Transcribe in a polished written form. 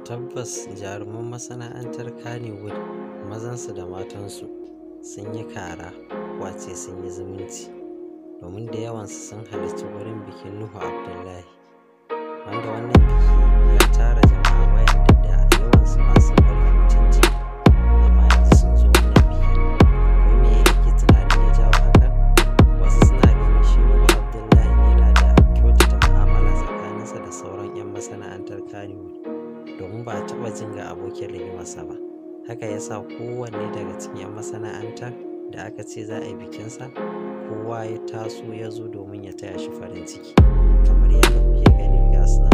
Tabbas jaruman masana'antar Kannywood mazansu da matansu sun yi kara wace sun yi zumunci, domin da yawansu sun halarci wurin bikin Nuhu Abdullahi, wanda wannan biki ya tara jama'a wayanda da yawansu ma sun bar fim tun amma yanzu sun zo wannan bikin. Ko me yake tunanin ya jawo hakan? Wasu suna ganin shi Nuhu Abdullahi yana da kyautata mu'amala tsakaninsa da sauran 'yan masana'antar Kannywood, domin ba a taɓa jin ga abokin rigimarsa ba. Haka ya sa kowanne daga cikin 'yan masana'antar da aka ce za a yi bikinsa, kowa ya taso ya zo domin ya taya shi farin ciki, kamar yadda kuke gani ga su nan